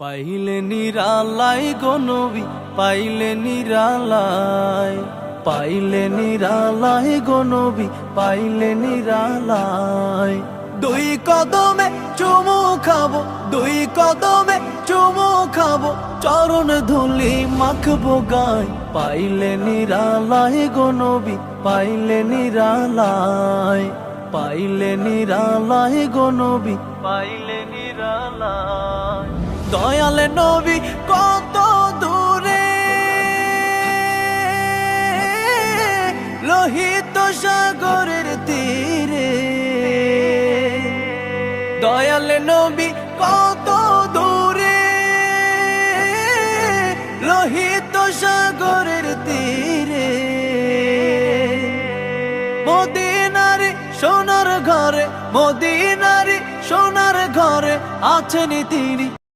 পাইলে নিরালাই গো নবী, পাইলে নিরালাই, পাইলে নিরালাই গো নবী, পাইলে নিরালাই। দুই কদমে চুমু খাবো, দুই কদমে চুমু খাবো, চরণ ধুলি মাখবো গায়। পাইলে নিরালাই গো নবী, পাইলে নিরালাই, পাইলে নিরালাই গো নবী, পাইলে নিরালাই। দয়ালে নবী কত দূরে, লোহিত সাগরের তীরে। দয়ালে নবী কত দূরে, লোহিত সাগরের তীরে। মদিনার সোনার ঘরে, মদিনার সোনার ঘরে আছেন তিনি।